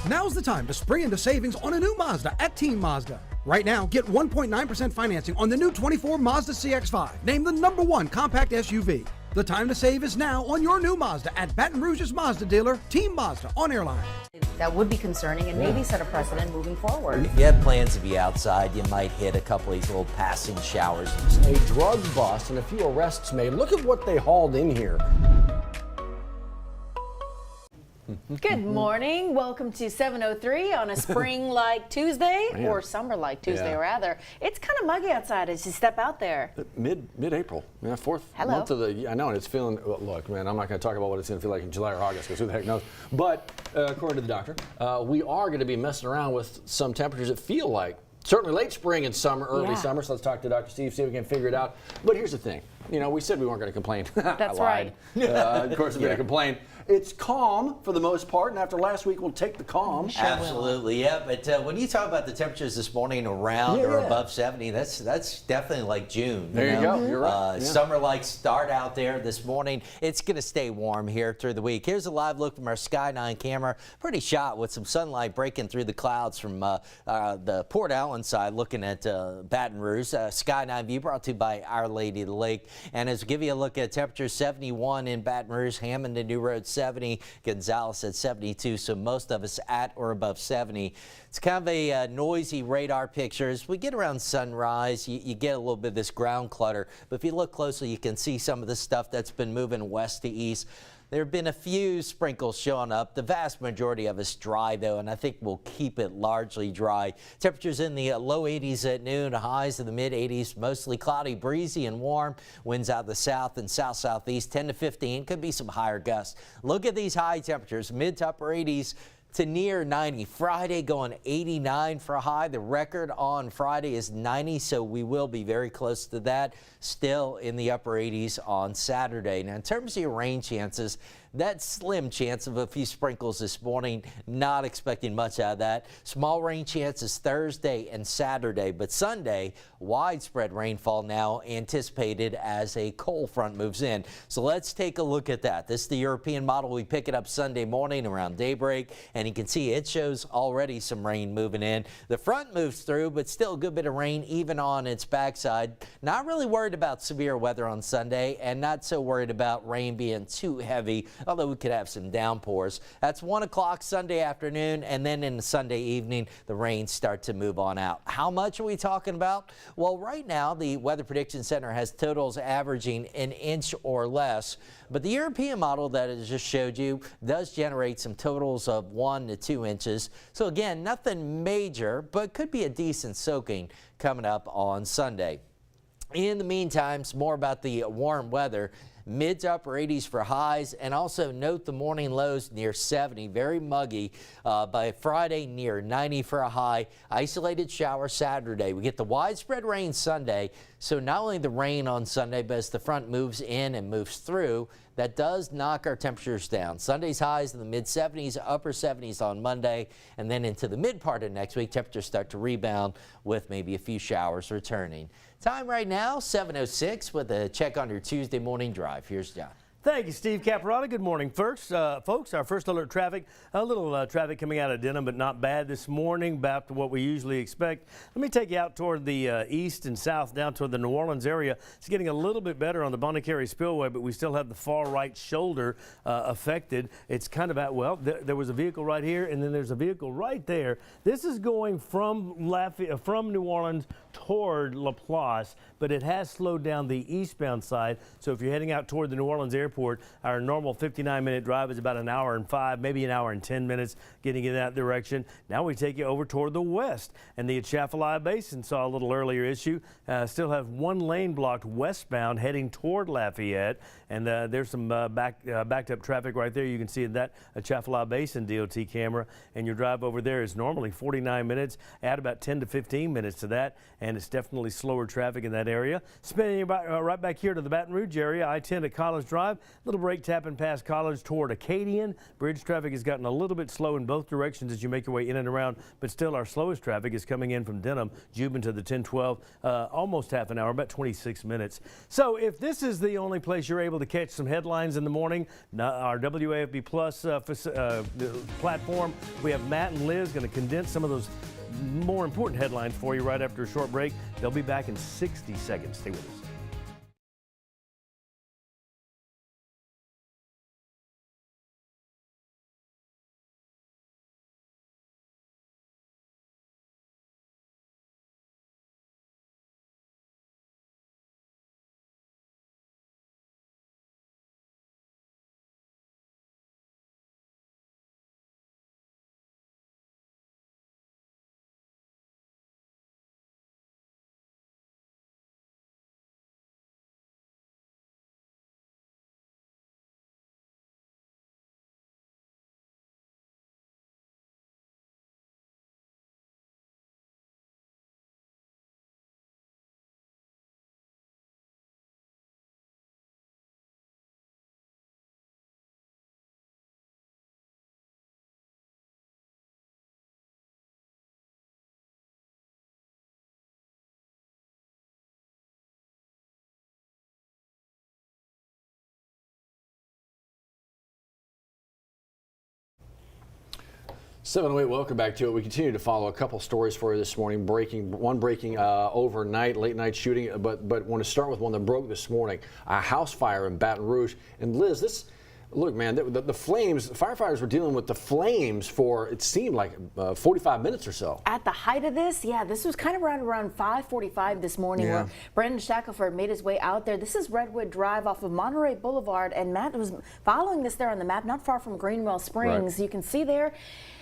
Now's the time to spring into savings on a new Mazda at Team Mazda. Right now, get 1.9% financing on the new 24 Mazda CX-5, named the #1 compact SUV. The time to save is now on your new Mazda at Baton Rouge's Mazda dealer, Team Mazda on Airline. That would be concerning and maybe set a precedent moving forward. If you have plans to be outside, you might hit a couple of these little passing showers. A drug bust and a few arrests made. Look at what they hauled in here. Good morning. Welcome to 7:03 on a spring-like Tuesday, or summer-like Tuesday, rather. It's kind of muggy outside as you step out there. Mid-April, fourth month of the. I know, and it's feeling. Look, man, I'm not going to talk about what it's going to feel like in July or August because who the heck knows. But according to the doctor, we are going to be messing around with some temperatures that feel like certainly late spring and summer, early summer. So let's talk to Dr. Steve, see if we can figure it out. But here's the thing. We said we weren't going to complain. That's right. Of course, we're going to complain. It's calm for the most part, and after last week, we'll take the calm. Absolutely, yeah. But when you talk about the temperatures this morning around or above 70, that's definitely like June. There you go. You're right. Summer-like start out there this morning. It's going to stay warm here through the week. Here's a live look from our Sky 9 camera. Pretty shot with some sunlight breaking through the clouds from the Port Allen side, looking at Baton Rouge. Sky 9 view brought to you by Our Lady of the Lake. And as we give you a look at temperatures, 71 in Baton Rouge, Hammond and New Road 70, Gonzales at 72, so most of us at or above 70. It's kind of a noisy radar picture. As we get around sunrise, you get a little bit of this ground clutter, but if you look closely, you can see some of the stuff that's been moving west to east. There have been a few sprinkles showing up. The vast majority of us dry, though, and I think we'll keep it largely dry. Temperatures in the low 80s at noon, highs in the mid 80s, mostly cloudy, breezy, and warm. Winds out the south and south-southeast, 10 to 15. Could be some higher gusts. Look at these high temperatures, mid to upper 80s to near 90. Friday going 89 for a high. The record on Friday is 90, so we will be very close to that. Still in the upper 80s on Saturday. Now, in terms of your rain chances, that slim chance of a few sprinkles this morning, not expecting much out of that. Small rain chances Thursday and Saturday, but Sunday, widespread rainfall now anticipated as a cold front moves in. So let's take a look at that. This is the European model. We pick it up Sunday morning around daybreak, and you can see it shows already some rain moving in. The front moves through, but still a good bit of rain even on its backside. Not really worried about severe weather on Sunday, and not so worried about rain being too heavy, although we could have some downpours. That's 1 o'clock Sunday afternoon, and then in the Sunday evening, the rains start to move on out. How much are we talking about? Well, right now, the Weather Prediction Center has totals averaging an inch or less, but the European model that I just showed you does generate some totals of 1 to 2 inches. So again, nothing major, but could be a decent soaking coming up on Sunday. In the meantime, some more about the warm weather. Mid to upper 80s for highs, and also note the morning lows near 70, very muggy. By Friday, near 90 for a high. Isolated shower Saturday. We get the widespread rain Sunday, so not only the rain on Sunday, but as the front moves in and moves through, that does knock our temperatures down. Sunday's highs in the mid 70s, upper 70s on Monday, and then into the mid part of next week, temperatures start to rebound with maybe a few showers returning. Time right now, 7:06 with a check on your Tuesday morning drive. Here's John. Thank you, Steve Caparata. Good morning. First, folks, our first alert traffic, a little traffic coming out of Denham, but not bad this morning, about to what we usually expect. Let me take you out toward the east and south, down toward the New Orleans area. It's getting a little bit better on the Monterrey Spillway, but we still have the far right shoulder affected. It's kind of at, well, there was a vehicle right here, and then there's a vehicle right there. This is going from New Orleans toward Laplace, but it has slowed down the eastbound side. So if you're heading out toward the New Orleans airport, our normal 59-minute drive is about an hour and 5, maybe an hour and 10 minutes getting in that direction. Now we take you over toward the west, and the Atchafalaya Basin saw a little earlier issue. Still have one lane blocked westbound heading toward Lafayette, and there's some backed up traffic right there. You can see that Atchafalaya Basin DOT camera, and your drive over there is normally 49 minutes. Add about 10 to 15 minutes to that, and It's definitely slower traffic in that area. Spinning right back here to the Baton Rouge area, I-10 at College Drive. Little break tapping past College toward Acadian. Bridge traffic has gotten a little bit slow in both directions as you make your way in and around, but still our slowest traffic is coming in from Denham, Jubin to the 1012, almost half an hour, about 26 minutes. So if this is the only place you're able to catch some headlines in the morning, our WAFB Plus platform, we have Matt and Liz going to condense some of those more important headlines for you right after a short break. They'll be back in 60 seconds. Stay with us. Welcome back to it. We continue to follow a couple stories for you this morning. One breaking overnight, late night shooting, but want to start with one that broke this morning. A house fire in Baton Rouge. And Liz, look, man, the flames, firefighters were dealing with the flames for, it seemed like 45 minutes or so. At the height of this, yeah, this was kind of around 5:45 this morning where Brendan Shackelford made his way out there. This is Redwood Drive off of Monterrey Boulevard, and Matt was following this there on the map, not far from Greenwell Springs. Right. You can see there.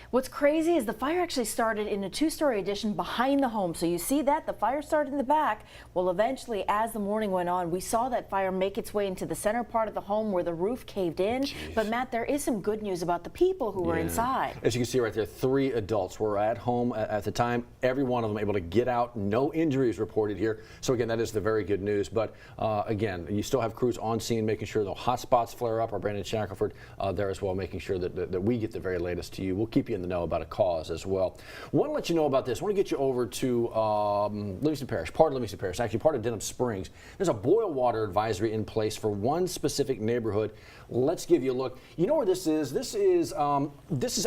What's crazy is the fire actually started in a two-story addition behind the home. So you see that the fire started in the back. Well, eventually, as the morning went on, we saw that fire make its way into the center part of the home where the roof caved in. Jeez. But Matt, there is some good news about the people who were inside. As you can see right there, 3 adults were at home at the time. Every one of them able to get out. No injuries reported here. So again, that is the very good news. But again, you still have crews on scene making sure no hot spots flare up. Our Brandon Shackelford there as well, making sure that we get the very latest to you. We'll keep you in the know about a cause as well. Want to let you know about this. I want to get you over to Livingston Parish, part of Livingston Parish, actually part of Denham Springs. There's a boil water advisory in place for one specific neighborhood. Let's give you a look. You know where this is? This is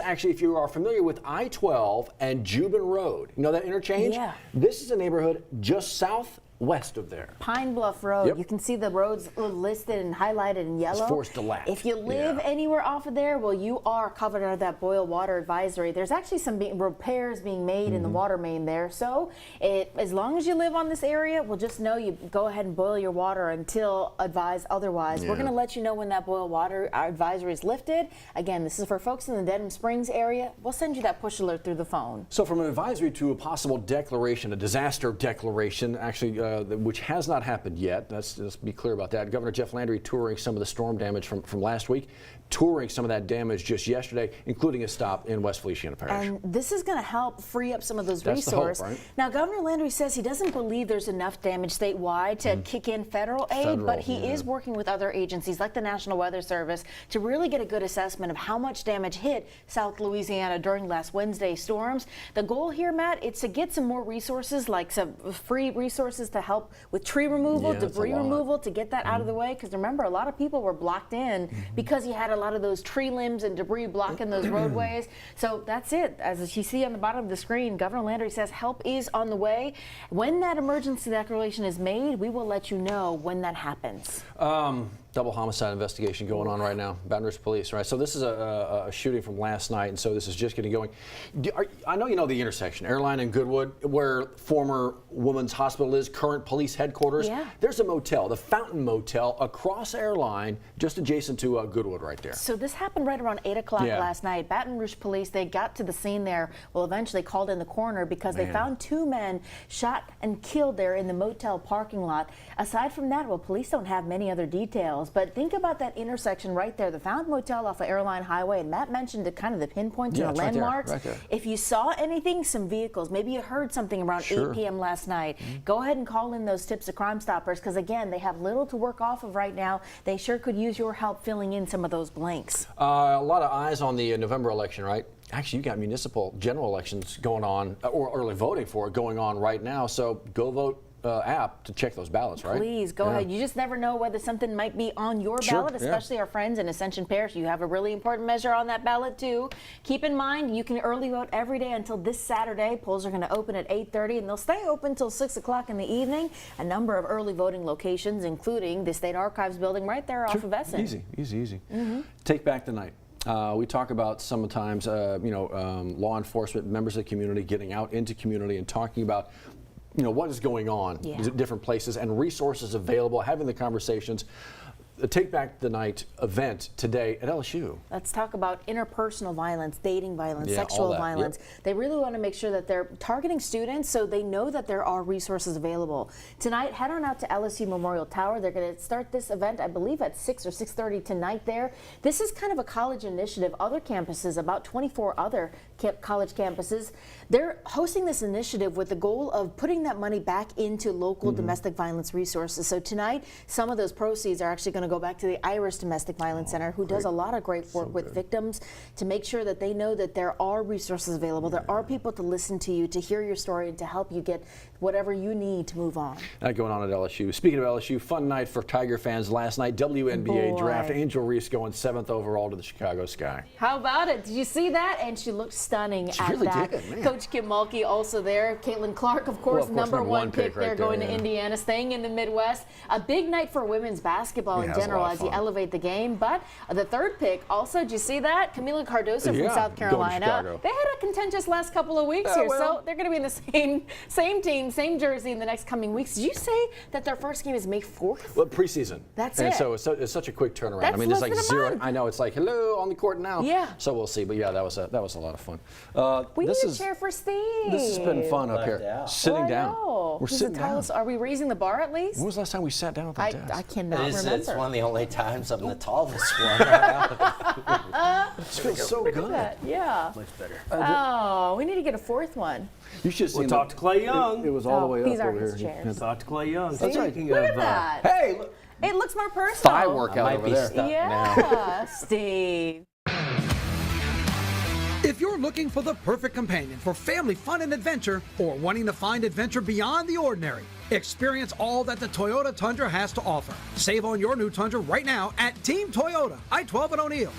actually, if you are familiar with I-12 and Jubin Road, you know that interchange? Yeah. This is a neighborhood just southwest of there. Pine Bluff Road. Yep. You can see the roads listed and highlighted in yellow. It's forced to lapse. If you live anywhere off of there, well, you are covered under that boil water advisory. There's actually some repairs being made in the water main there. So as long as you live on this area, well, just know you go ahead and boil your water until advised otherwise. We're going to let you know when that boil water advisory is lifted. Again, this is for folks in the Denham Springs area. We'll send you that push alert through the phone. So from an advisory to a possible declaration, a disaster declaration, actually, which has not happened yet. Let's be clear about that. Governor Jeff Landry touring some of the storm damage from last week, touring some of that damage just yesterday, including a stop in West Feliciana Parish. And this is going to help free up some of those resources. Right? Now, Governor Landry says he doesn't believe there's enough damage statewide to kick in federal aid, but he is working with other agencies like the National Weather Service to really get a good assessment of how much damage hit South Louisiana during last Wednesday's storms. The goal here, Matt, is to get some more resources, like some free resources to help with tree removal, debris removal, to get that out of the way. Because remember, a lot of people were blocked in because you had a lot of those tree limbs and debris blocking those roadways. So that's it. As you see on the bottom of the screen, Governor Landry says help is on the way. When that emergency declaration is made, we will let you know when that happens. Double homicide investigation going on right now, Baton Rouge Police, right? So this is a shooting from last night, and so this is just getting going. I know you know the intersection, Airline and Goodwood, where former Women's Hospital is, current police headquarters. Yeah. There's a motel, the Fountain Motel, across Airline, just adjacent to Goodwood right there. So this happened right around 8 o'clock last night. Baton Rouge Police, they got to the scene there, well, eventually called in the coroner because they found 2 men shot and killed there in the motel parking lot. Aside from that, well, police don't have many other details. miles, but think about that intersection right there, the Fountain Motel off of Airline Highway, and Matt mentioned the kind of the pinpoints and the landmarks. Right there. If you saw anything, some vehicles, maybe you heard something around 8 p.m. last night, go ahead and call in those tips to Crime Stoppers, because again, they have little to work off of right now. They sure could use your help filling in some of those blanks. A lot of eyes on the November election, right? Actually, you got municipal general elections going on, or early voting for it going on right now. So go vote app to check those ballots, right? Please go ahead. You just never know whether something might be on your ballot, especially our friends in Ascension Parish. You have a really important measure on that ballot too. Keep in mind, you can early vote every day until this Saturday. Polls are going to open at 8:30 and they'll stay open till 6 o'clock in the evening. A number of early voting locations, including the State Archives building right there off of Essen. Easy. Take back the night. We talk about sometimes, law enforcement, members of the community getting out into community and talking about, what is going on at different places and resources available, having the conversations. Take Back the Night event today at LSU. Let's talk about interpersonal violence, dating violence, sexual violence. They really want to make sure that they're targeting students so they know that there are resources available. Tonight, head on out to LSU Memorial Tower. They're going to start this event, I believe, at 6 or 6:30 tonight there. This is kind of a college initiative. Other campuses, about 24 other college campuses, they're hosting this initiative with the goal of putting that money back into local domestic violence resources. So tonight, some of those proceeds are actually going to go back to the Iris Domestic Violence Center, who does a lot of great work with victims to make sure that they know that there are resources available. There are people to listen to you, to hear your story, and to help you get whatever you need to move on. That going on at LSU. Speaking of LSU, fun night for Tiger fans last night. WNBA draft. Angel Reese going 7th overall to the Chicago Sky. How about it? Did you see that? And she looked stunning She at really that. did, man. Coach Kim Mulkey also there. Caitlin Clark, of course, number one pick there, going to Indiana, staying in the Midwest. A big night for women's basketball in general as you elevate the game. But the third pick also, did you see that? Camila Cardoso from South Carolina. They had a contentious last couple of weeks here, so they're going to be in the same team, same jersey in the next coming weeks. Did you say that their first game is May 4th? Well, preseason. That's and it. So it's such a quick turnaround. That's I mean, there's like less than a zero. month. I know, it's like, hello, on the court now. Yeah. So we'll see. But yeah, that was a lot of fun. We need a chair for Steve. This has been fun up here. Sitting down. We're sitting down. Are we raising the bar at least? When was the last time we sat down at the desk? I cannot remember. It's one of the only times I'm the tallest one. It feels so good. Yeah. Much better. Oh, we need to get a fourth one. You should see. Talk to Clay Young. It was all the way these up are over his here. chairs. Talk to Clay Young. Look at that. Hey, look. It looks more personal. Thigh workout over there. Yeah, Steve. If you're looking for the perfect companion for family fun and adventure, or wanting to find adventure beyond the ordinary, experience all that the Toyota Tundra has to offer. Save on your new Tundra right now at Team Toyota, I-12 and O'Neill.